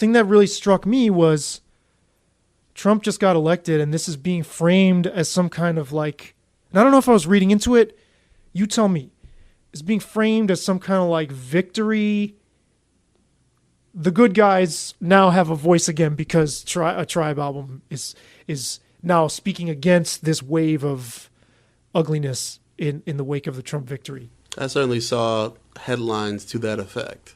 thing that really struck me was Trump just got elected, and this is being framed as some kind of like, and I don't know if I was reading into it. You tell me. It's being framed as some kind of like victory. The good guys now have a voice again because a Tribe album is now speaking against this wave of ugliness in the wake of the Trump victory. I certainly saw headlines to that effect.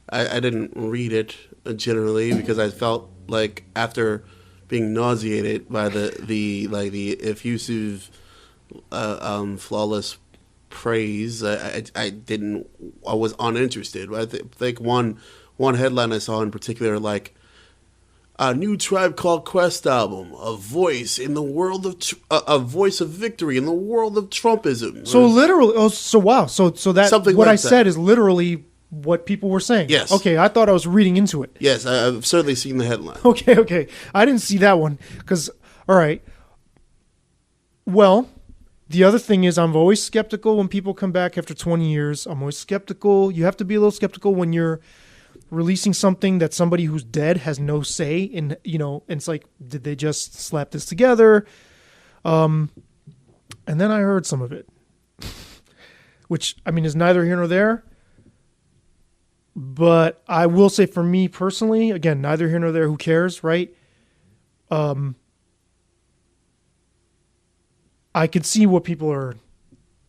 I didn't read it generally because I felt like after being nauseated by the effusive, flawless praise, I was uninterested. I think one headline I saw in particular, like, a new Tribe Called Quest album, a voice in the world of a voice of victory in the world of Trumpism. So literally, wow. So that Something what like I said that. is literally what people were saying. Yes. Okay, I thought I was reading into it. Yes, I've certainly seen the headline. Okay. I didn't see that one because, all right. Well, the other thing is I'm always skeptical when people come back after 20 years. I'm always skeptical. You have to be a little skeptical when you're releasing something that somebody who's dead has no say in, and it's like, did they just slap this together? And then I heard some of it, which, I mean, is neither here nor there. But I will say for me personally, again, neither here nor there, who cares, right? I can see what people are,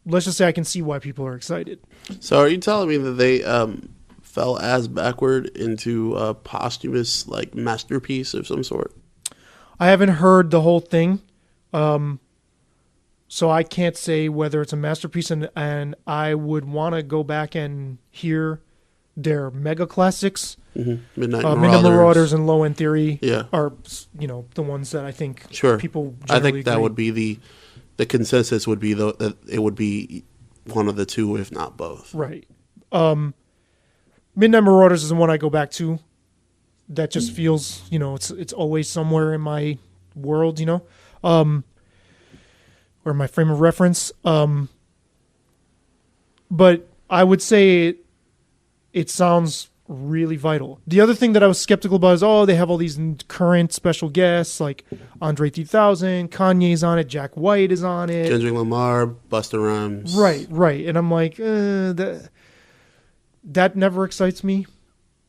let's just say I can see why people are excited. So are you telling me that they fell ass backward into a posthumous like masterpiece of some sort? I haven't heard the whole thing. So I can't say whether it's a masterpiece, and I would want to go back and hear their mega classics. Mm-hmm. Midnight Marauders and Low End Theory are, the ones that I think people generally I think agree. that would be the consensus would be that it would be one of the two, if not both. Right. Midnight Marauders is the one I go back to. That just feels, it's always somewhere in my world, or my frame of reference. But I would say it sounds really vital. The other thing that I was skeptical about is, they have all these current special guests like Andre 3000, Kanye's on it, Jack White is on it, Kendrick Lamar, Busta Rhymes. Right. And I'm like, that never excites me.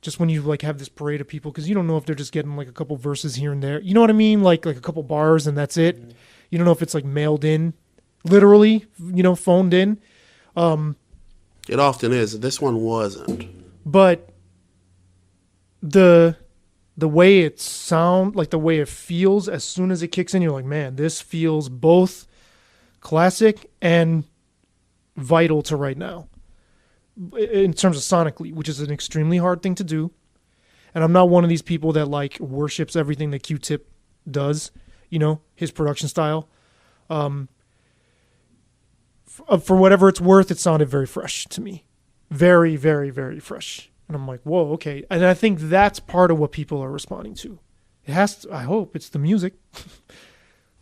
Just when you like have this parade of people, because you don't know if they're just getting like a couple verses here and there. You know what I mean? Like a couple bars and that's it. Mm-hmm. You don't know if it's like mailed in, literally, phoned in. It often is. This one wasn't. But the way it sounds, like the way it feels as soon as it kicks in, you're like, man, this feels both classic and vital to right now in terms of sonically, which is an extremely hard thing to do. And I'm not one of these people that like worships everything that Q-Tip does, his production style. For whatever it's worth, it sounded very fresh to me. Very, very, very fresh. And I'm like, whoa, okay. And I think that's part of what people are responding to. It has to, I hope it's the music.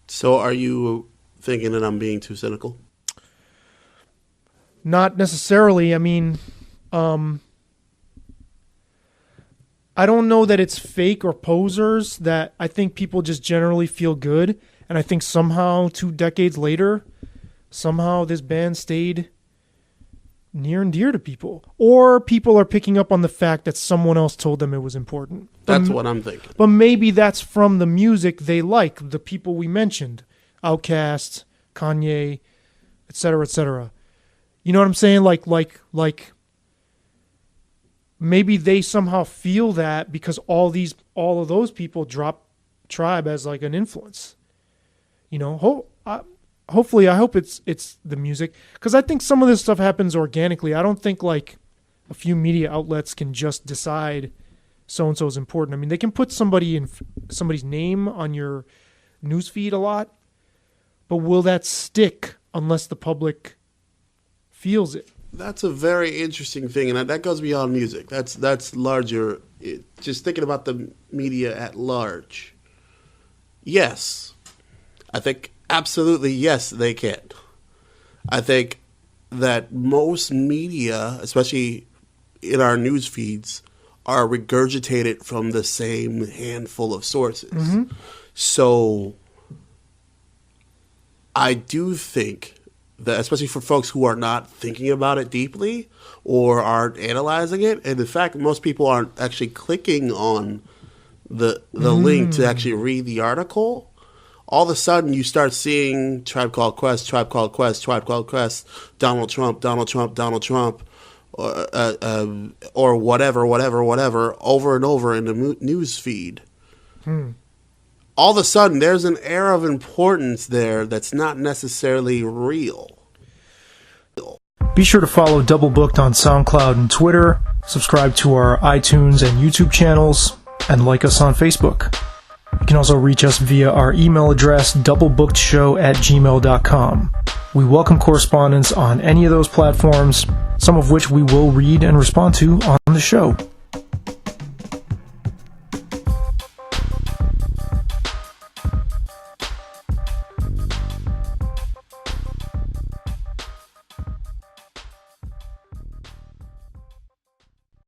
So are you thinking that I'm being too cynical? Not necessarily. I mean, I don't know that it's fake or posers. That I think people just generally feel good. And I think somehow 2 decades later, somehow this band stayed near and dear to people. Or people are picking up on the fact that someone else told them it was important. That's what I'm thinking. But maybe that's from the music they like, the people we mentioned. Outkast, Kanye, et cetera, et cetera. You know what I'm saying? Like maybe they somehow feel that because all of those people drop Tribe as like an influence. Hopefully, I hope it's the music, because I think some of this stuff happens organically. I don't think like a few media outlets can just decide so-and-so is important. I mean, they can put somebody's name on your newsfeed a lot, but will that stick unless the public feels it? That's a very interesting thing, and that goes beyond music. That's larger. Just thinking about the media at large. Yes, I think absolutely yes, they can. I think that most media, especially in our news feeds, are regurgitated from the same handful of sources. So I do think that, especially for folks who are not thinking about it deeply or aren't analyzing it, and in fact, most people aren't actually clicking on the link to actually read the article, all of a sudden you start seeing Tribe Called Quest, Tribe Called Quest, Tribe Called Quest, Donald Trump, Donald Trump, Donald Trump, or whatever, over and over in the news feed. All of a sudden, there's an air of importance there that's not necessarily real. Be sure to follow Double Booked on SoundCloud and Twitter, subscribe to our iTunes and YouTube channels, and like us on Facebook. You can also reach us via our email address, doublebookedshow@gmail.com. We welcome correspondence on any of those platforms, some of which we will read and respond to on the show.